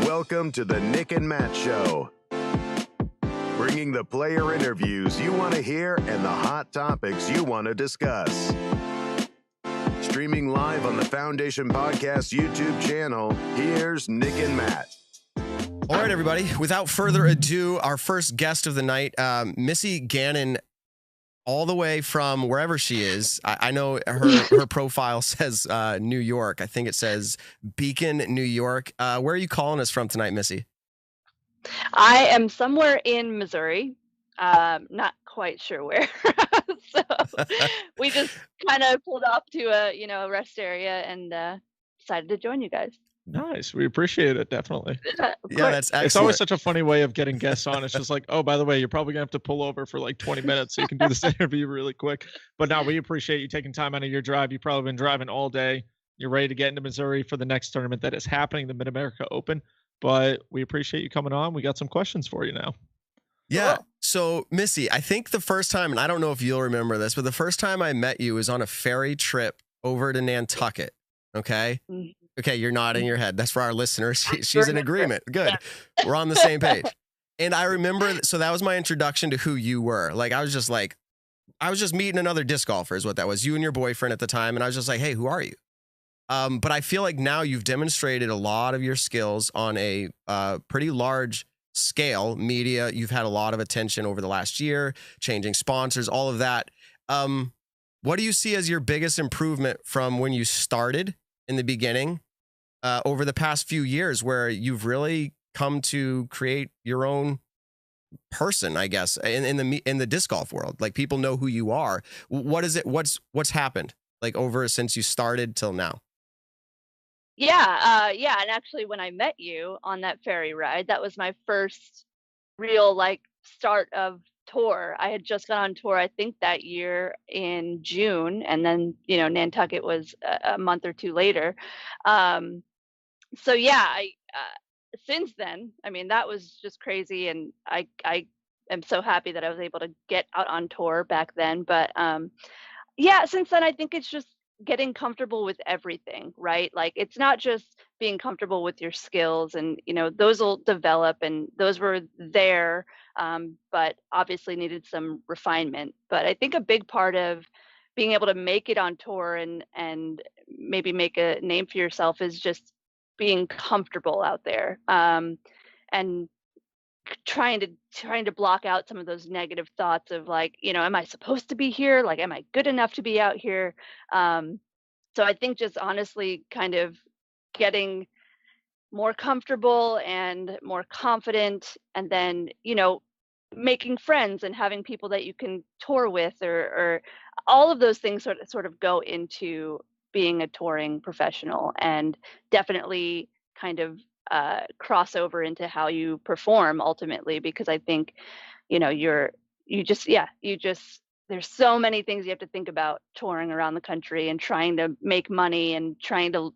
welcome to the Nick and Matt Show. Bringing the player interviews you want to hear and the hot topics you want to discuss. Streaming live on the Foundation Podcast YouTube channel, here's Nick and Matt. All right, everybody. Without further ado, our first guest of the night, Missy Gannon, all the way from wherever she is. I know her profile says New York. I think it says Beacon, New York. Where are you calling us from tonight, Missy? I am somewhere in Missouri. Not quite sure where. So we just kind of pulled off to a rest area and decided to join you guys. Nice. We appreciate it, definitely. Yeah, that's excellent. It's always such a funny way of getting guests on. It's just like, oh, by the way, you're probably going to have to pull over for like 20 minutes so you can do this interview really quick. But no, we appreciate you taking time out of your drive. You've probably been driving all day. You're ready to get into Missouri for the next tournament that is happening, the Mid-America Open. But we appreciate you coming on. We got some questions for you now. Yeah. So, Missy, I think the first time, and I don't know if you'll remember this, but the first time I met you was on a ferry trip over to Nantucket. Okay. Mhm. Okay, you're nodding your head. That's for our listeners. She's in agreement. Good. We're on the same page. And I remember, so that was my introduction to who you were. Like, I was just meeting another disc golfer is what that was. You and your boyfriend at the time. And I was just like, hey, who are you? But I feel like now you've demonstrated a lot of your skills on a pretty large scale. Media, you've had a lot of attention over the last year, changing sponsors, all of that. What do you see as your biggest improvement from when you started in the beginning over the past few years, where you've really come to create your own person, I guess, in the disc golf world? Like, people know who you are. What is it? What's happened like over since you started till now? Yeah, and actually when I met you on that ferry ride, that was my first real start of tour. I had just gone on tour, I think that year in June, and then Nantucket was a month or two later. So yeah, I since then, I mean, that was just crazy, and I am so happy that I was able to get out on tour back then. But yeah, since then I think it's just getting comfortable with everything, right? Like, it's not just being comfortable with your skills, and those will develop, and those were there, but obviously needed some refinement. But I think a big part of being able to make it on tour and maybe make a name for yourself is just being comfortable out there, and trying to block out some of those negative thoughts of am I supposed to be here? Like, am I good enough to be out here? So I think just honestly kind of getting more comfortable and more confident, and then making friends and having people that you can tour with, or all of those things sort of go into being a touring professional, and definitely kind of cross over into how you perform ultimately, because I think there's so many things you have to think about touring around the country and trying to make money and trying to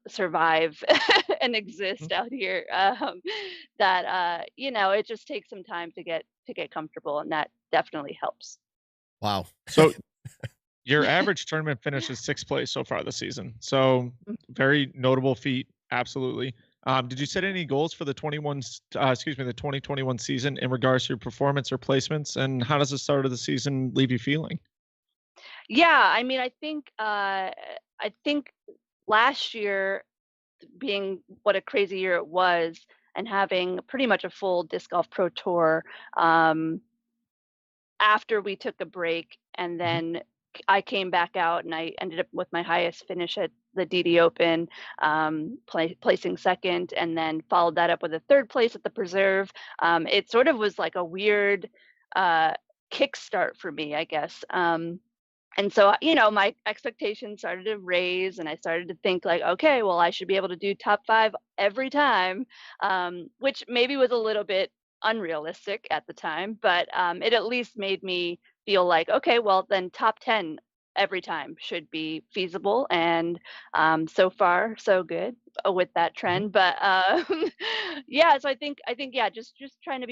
survive and exist out here, that it just takes some time to get comfortable, and that definitely helps. Wow. So your average tournament finish is 6th place so far this season. So very notable feat. Absolutely. Did you set any goals for the 2021 season in regards to your performance or placements? And how does the start of the season leave you feeling? Yeah, I mean, I think last year, being what a crazy year it was, and having pretty much a full disc golf pro tour, after we took a break, and then I came back out, and I ended up with my highest finish at the DD Open, placing second, and then followed that up with a 3rd place at the Preserve. It sort of was like a weird kickstart for me, I guess. And so, my expectations started to raise, and I started to think like, okay, well, I should be able to do top 5 every time, which maybe was a little bit unrealistic at the time, but it at least made me feel like, okay, well, then top 10 every time should be feasible. And so far, so good with that trend. But yeah, so I think yeah, just trying to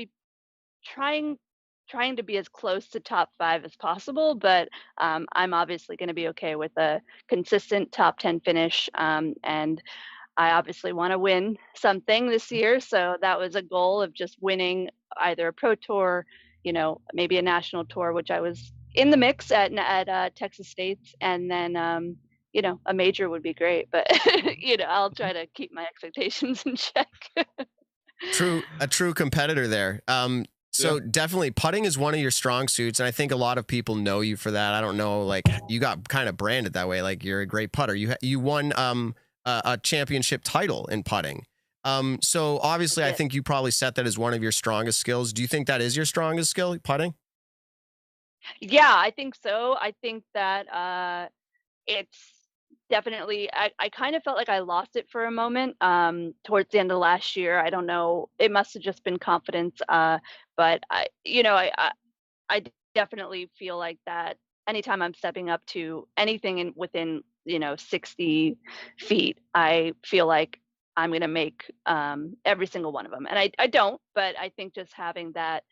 be as close to top 5 as possible, but I'm obviously going to be okay with a consistent top 10 finish, and I obviously want to win something this year, so that was a goal of just winning either a pro tour, maybe a national tour, which I was in the mix at Texas State's, and then a major would be great, but I'll try to keep my expectations in check. A true competitor there. So definitely putting is one of your strong suits, and I think a lot of people know you for that. I don't know, like you got kind of branded that way, like you're a great putter. You won a championship title in putting. So obviously I think you probably set that as one of your strongest skills. Do you think that is your strongest skill, putting? Yeah, I think so. I think that it's definitely, I kind of felt like I lost it for a moment towards the end of last year. I don't know. It must have just been confidence. But I definitely feel like that anytime I'm stepping up to anything within 60 feet, I feel like I'm going to make every single one of them. And I don't, but I think just having that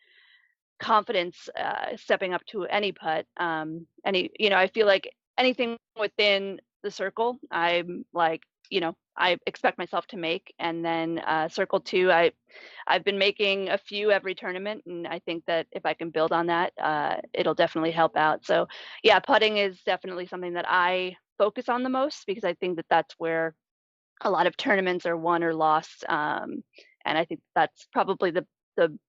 confidence stepping up to any putt, I feel like anything within the circle, I'm like, I expect myself to make. And then circle two, I've been making a few every tournament, and I think that if I can build on that, it'll definitely help out. So yeah, putting is definitely something that I focus on the most, because I think that that's where a lot of tournaments are won or lost. And I think that's probably the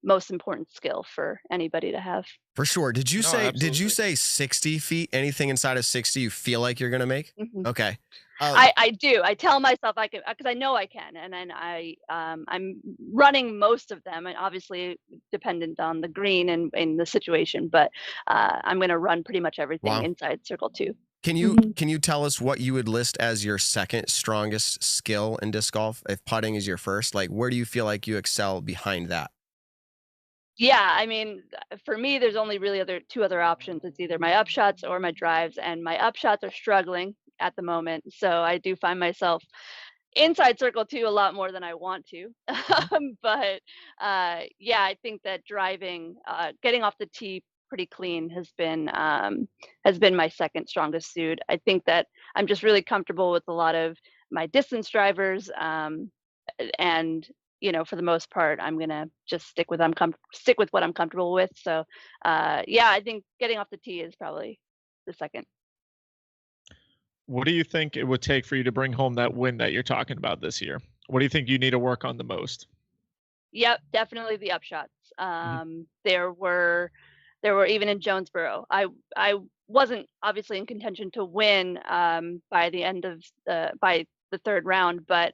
most important skill for anybody to have. For sure. Did you say absolutely. 60 feet? Anything inside of 60 you feel like you're gonna make? Mhm. Okay. I do. I tell myself I can, because I know I can, and then I'm running most of them, and obviously dependent on the green and in the situation. But I'm going to run pretty much everything Wow. inside circle two. Can you tell us what you would list as your second strongest skill in disc golf if putting is your first? Like, where do you feel like you excel behind that? Yeah, I mean, for me, there's only really two other options. It's either my upshots or my drives, and my upshots are struggling at the moment. So I do find myself inside circle two a lot more than I want to. But yeah, I think that driving, getting off the tee pretty clean has been my second strongest suit. I think that I'm just really comfortable with a lot of my distance drivers, and for the most part, I'm gonna just stick with what I'm comfortable with. So yeah, I think getting off the tee is probably the second. What do you think it would take for you to bring home that win that you're talking about this year? What do you think you need to work on the most? Yep, definitely the upshots. Mhm. There were even in Jonesboro. I wasn't obviously in contention to win by the third round, but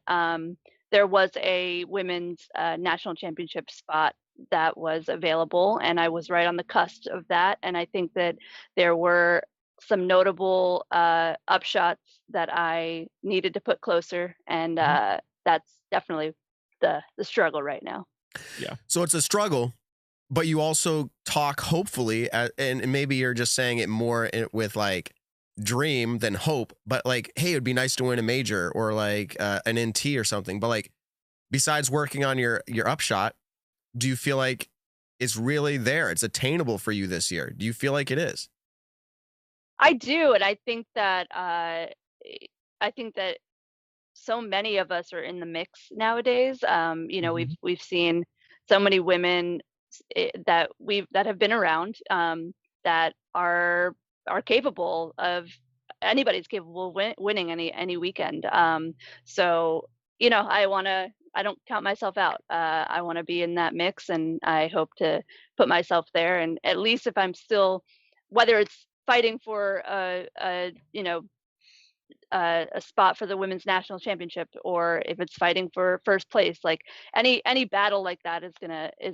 there was a women's national championship spot that was available, and I was right on the cusp of that. And I think that there were some notable upshots that I needed to put closer, and Mhm. that's definitely the struggle right now. Yeah. So it's a struggle, but you also talk hopefully, and maybe you're just saying it more with like dream than hope, but like, hey, it'd be nice to win a major or like an NT or something. But like, besides working on your upshot, do you feel like it's really there? It's attainable for you this year. Do you feel like it is? I do, and I think that so many of us are in the mix nowadays. Mhm. We've seen so many women that have been around, that are capable of anybody's capable of winning any weekend. So I don't count myself out. I want to be in that mix, and I hope to put myself there. And at least if I'm still, whether it's fighting for a spot for the women's national championship, or if it's fighting for first place, like any battle like that is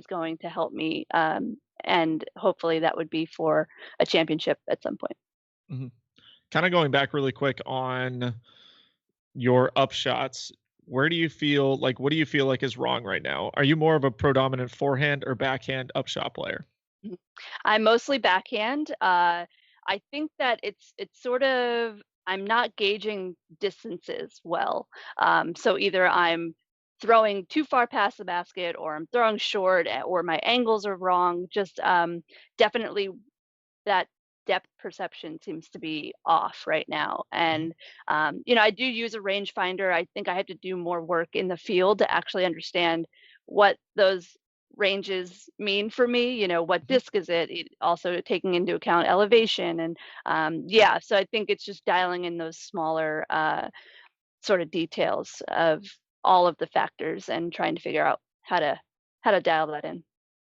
going to help me, and hopefully that would be for a championship at some point. Mhm. Kind of going back really quick on your upshots, where do you feel like what do you feel like is wrong right now? Are you more of a predominant forehand or backhand upshot player? Mhm. I'm mostly backhand. I think that it's sort of, I'm not gauging distances well. So either I'm throwing too far past the basket, or I'm throwing short, or my angles are wrong. Just definitely that depth perception seems to be off right now. And, I do use a rangefinder. I think I have to do more work in the field to actually understand what those ranges mean for me. What disc is it? Also taking into account elevation. And so I think it's just dialing in those smaller sort of details of all of the factors and trying to figure out how to dial that in.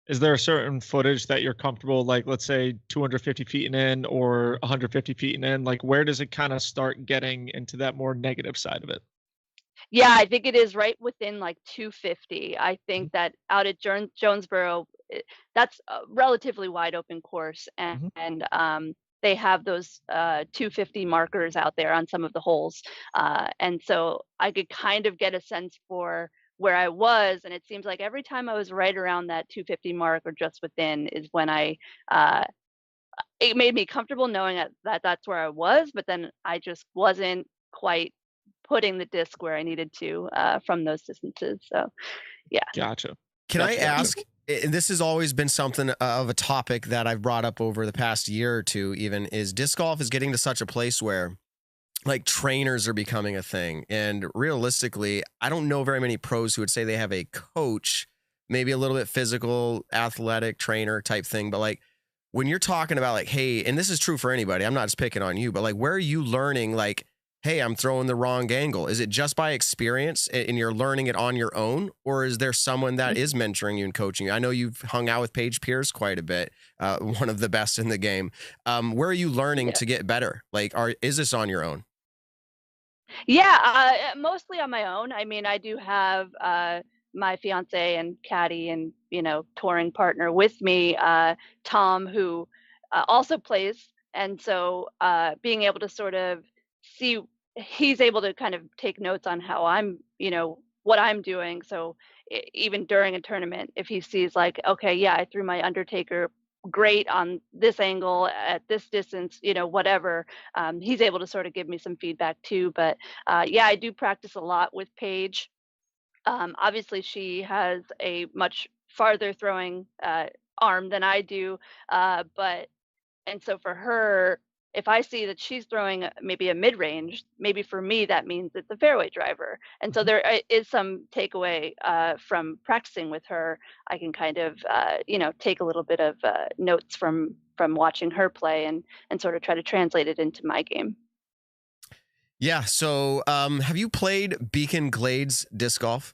Is there a certain footage that you're comfortable, like let's say 250 feet and in or 150 feet and in? Like where does it kind of start getting into that more negative side of it? Yeah, I think it is right within like 250. I think that out at Jonesboro, that's a relatively wide open course, and they have those 250 markers out there on some of the holes, and so I could kind of get a sense for where I was, and it seems like every time I was right around that 250 mark or just within is when it made me comfortable knowing that that's where I was, but then I just wasn't quite putting the disc where I needed to from those distances. So, yeah. Gotcha. Can I ask, and this has always been something of a topic that I've brought up over the past year or two, even, is disc golf is getting to such a place where like trainers are becoming a thing. And realistically, I don't know very many pros who would say they have a coach, maybe a little bit physical, athletic trainer type thing. But like when you're talking about like, hey, and this is true for anybody, I'm not just picking on you, but like, where are you learning like, hey, I'm throwing the wrong angle? Is it just by experience and you're learning it on your own? Or is there someone that is mentoring you and coaching you? I know you've hung out with Paige Pierce quite a bit, one of the best in the game. Where are you learning to get better? Like, is this on your own? Yeah, mostly on my own. I mean, I do have my fiance and caddy and, touring partner with me, Tom, who also plays. And so being able to sort of see, he's able to kind of take notes on how I'm, what I'm doing. So even during a tournament, if he sees like, okay, yeah, I threw my Undertaker great on this angle at this distance, whatever, he's able to sort of give me some feedback too. But I do practice a lot with Paige. Obviously she has a much farther throwing arm than I do, and so for her, if I see that she's throwing maybe a mid-range, maybe for me that means it's a fairway driver. And so there is some takeaway from practicing with her. I can kind of take a little bit of notes from watching her play and sort of try to translate it into my game. Yeah. So have you played Beacon Glades disc golf?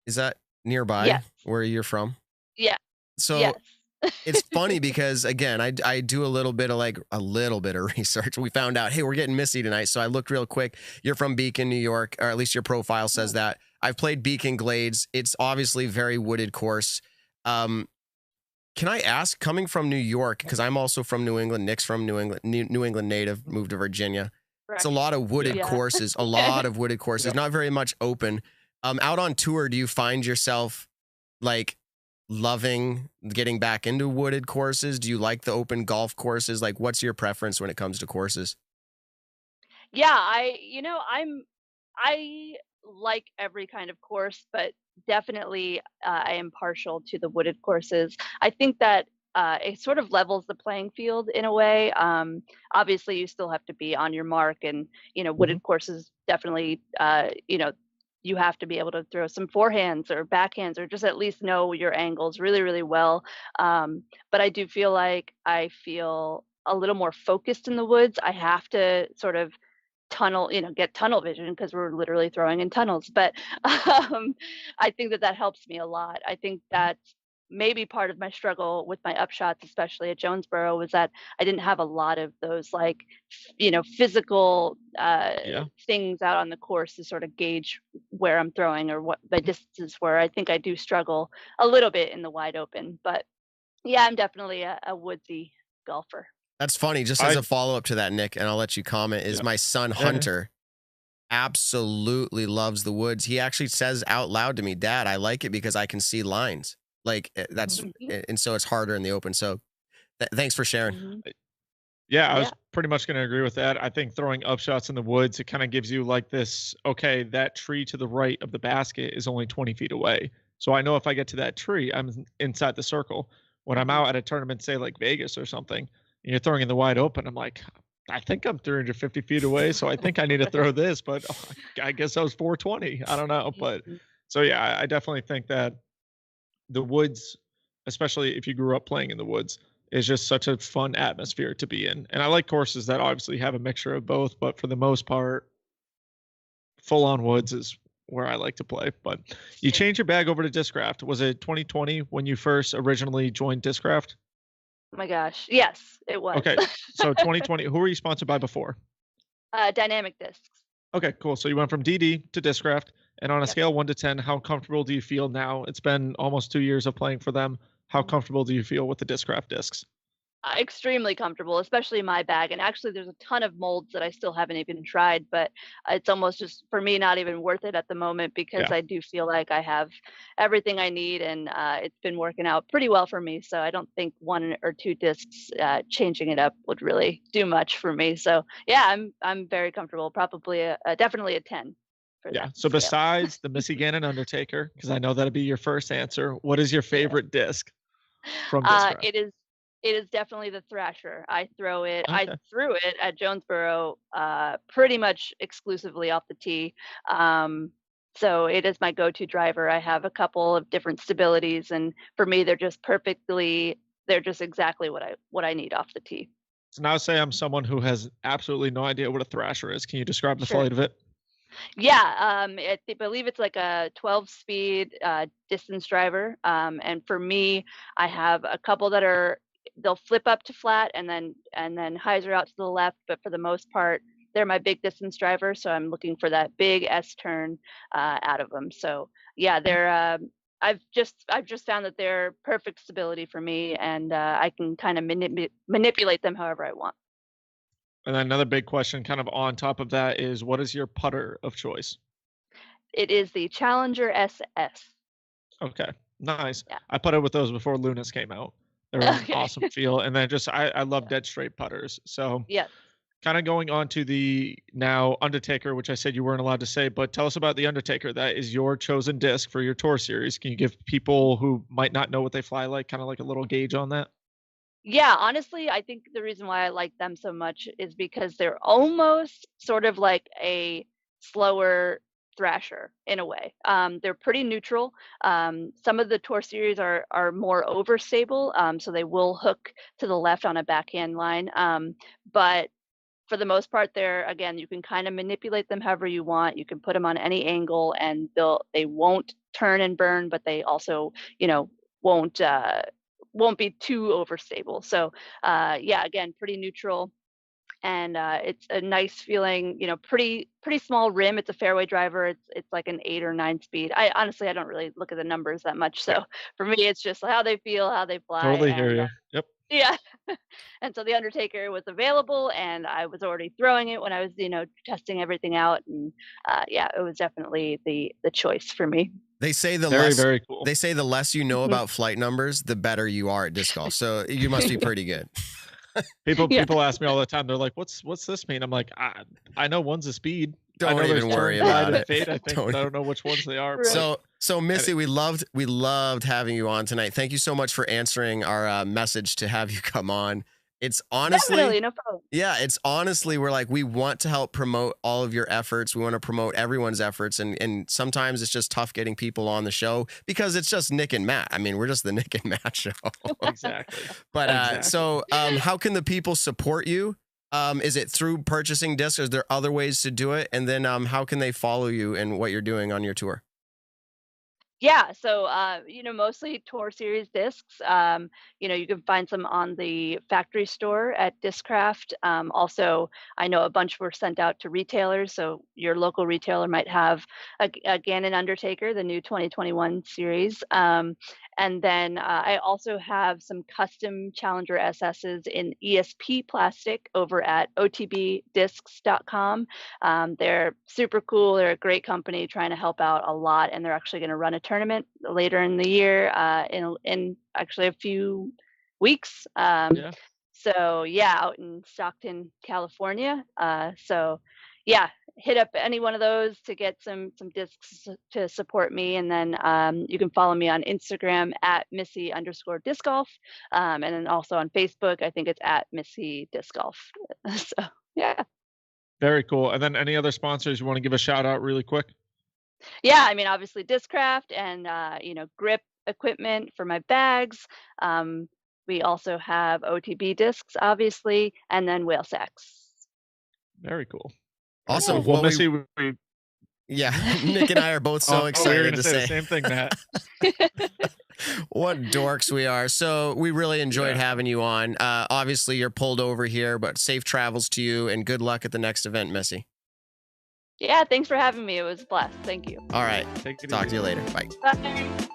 Is that nearby where you're from? Yeah. So yes. It's funny because again, I do a little bit of research. We found out, hey, we're getting Missy tonight. So I looked real quick. You're from Beacon, New York, or at least your profile says that. I've played Beacon Glades. It's obviously very wooded course. Can I ask, coming from New York, because I'm also from New England, Nick's from New England, New England native, moved to Virginia. Right. It's a lot of wooded courses, not very much open. Out on tour, do you find yourself like loving getting back into wooded courses? Do you like the open golf courses? Like, what's your preference when it comes to courses? Yeah, I like every kind of course, but definitely I am partial to the wooded courses. I think that it sort of levels the playing field in a way. Obviously you still have to be on your mark, and wooded courses definitely you have to be able to throw some forehands or backhands, or just at least know your angles really, really well. But I do feel like I feel a little more focused in the woods. I have to sort of get tunnel vision because we're literally throwing in tunnels. But I think that helps me a lot. I think that's maybe part of my struggle with my upshots, especially at Jonesboro, was that I didn't have a lot of those physical things out on the course to sort of gauge where I'm throwing or what the distances were. I think I do struggle a little bit in the wide open, but yeah, I'm definitely a woodsy golfer. That's funny. Just as a follow-up to that, Nick, and I'll let you comment, is my son Hunter absolutely loves the woods. He actually says out loud to me, Dad, I like it because I can see lines. Like that's, and so it's harder in the open. So thanks for sharing. Yeah, I was pretty much going to agree with that. I think throwing upshots in the woods, it kind of gives you like this, okay, that tree to the right of the basket is only 20 feet away. So I know if I get to that tree, I'm inside the circle. When I'm out at a tournament, say like Vegas or something, and you're throwing in the wide open. I'm like, I think I'm 350 feet away, so I think I need to throw this, but I guess I was 420. I don't know, but so yeah, I definitely think that the woods, especially if you grew up playing in the woods, is just such a fun atmosphere to be in. And I like courses that obviously have a mixture of both, but for the most part, full on woods is where I like to play. But you changed your bag over to Discraft. Was it 2020 when you first originally joined Discraft? Oh my gosh. Yes, it was. Okay. So 2020, who were you sponsored by before? Dynamic Discs. Okay, cool. So you went from DD to Discraft. And on a scale 1 to 10, how comfortable do you feel now? It's been almost 2 years of playing for them. How comfortable do you feel with the Discraft discs? Extremely comfortable, especially my bag. And actually, there's a ton of molds that I still haven't even tried, but it's almost just for me not even worth it at the moment because I do feel like I have everything I need, and it's been working out pretty well for me. So I don't think 1 or 2 discs changing it up would really do much for me. So yeah, I'm very comfortable. Probably definitely a 10. Yeah. So besides the Missy Gannon Undertaker, because I know that'd be your first answer, what is your favorite disc from Discraft? It is definitely the Thrasher. I throw it. Okay. I threw it at Jonesboro pretty much exclusively off the tee. So it is my go-to driver. I have a couple of different stabilities, and for me, they're just exactly what I need off the tee. So now say I'm someone who has absolutely no idea what a Thrasher is. Can you describe the flight of it? Yeah, I believe it's like a 12-speed distance driver. And for me, I have a couple that they'll flip up to flat and then hyzer out to the left. But for the most part, they're my big distance driver. So I'm looking for that big S turn out of them. So yeah, they're. I've just found that they're perfect stability for me, and I can kind of manipulate them however I want. And then another big question kind of on top of that is, what is your putter of choice? It is the Challenger SS. Okay, nice. Yeah. I putted with those before Lunas came out. They're an awesome feel. And then just, I love dead straight putters. So yeah, kind of going on to the now Undertaker, which I said you weren't allowed to say, but tell us about the Undertaker. That is your chosen disc for your tour series. Can you give people who might not know what they fly like, kind of like a little gauge on that? Yeah, honestly, I think the reason why I like them so much is because they're almost sort of like a slower Thrasher in a way. They're pretty neutral. Some of the tour series are more overstable, so they will hook to the left on a backhand line. But for the most part, you can kind of manipulate them however you want. You can put them on any angle, and they won't turn and burn, but they also, won't be too overstable. So again, pretty neutral, and it's a nice feeling, pretty small rim. It's a fairway driver. It's like an 8 or 9 speed. I honestly, I don't really look at the numbers that much, so for me it's just how they feel, how they fly. Totally hear you. Yep. Yeah. And so the Undertaker was available, and I was already throwing it when I was testing everything out, and it was definitely the choice for me. They say very cool. They say the less you know about flight numbers, the better you are at disc golf. So you must be pretty good. People ask me all the time. They're like, "What's this mean?" I'm like, I know one's a speed. Don't even worry about it. Fade, I don't know which ones they are. Right. So Missy, we loved having you on tonight. Thank you so much for answering our message to have you come on. It's honestly, definitely, no problem. Yeah, it's honestly, we want to help promote all of your efforts. We want to promote everyone's efforts. And sometimes it's just tough getting people on the show because it's just Nick and Matt. I mean, we're just the Nick and Matt show. Exactly. But so how can the people support you? Is it through purchasing discs? Is there other ways to do it? And then how can they follow you and what you're doing on your tour? Yeah, so mostly tour series discs. You can find some on the factory store at Discraft. Also, I know a bunch were sent out to retailers, so your local retailer might have a Gannon Undertaker, the new 2021 series. And then I also have some custom Challenger SSs in ESP plastic over at otbdiscs.com. They're super cool. They're a great company trying to help out a lot, and they're actually going to run a tournament later in the year in actually a few weeks. So out in Stockton, California. So yeah, hit up any one of those to get some discs to support me. And then you can follow me on Instagram at Missy_disc golf. And then also on Facebook, I think it's at Missy Disc Golf. So yeah. Very cool. And then any other sponsors you want to give a shout out really quick? Yeah, I mean, obviously Discraft and grip equipment for my bags. We also have OTB discs, obviously, and then whale sacks. Very cool. Awesome. Well, Missy, yeah, Nick and I are both so excited to say the same thing, Matt. What dorks we are. So we really enjoyed having you on. Obviously, you're pulled over here, but safe travels to you and good luck at the next event, Missy. Yeah, thanks for having me. It was a blast. Thank you. All right. Take it Talk easy. to you later. Bye. Bye.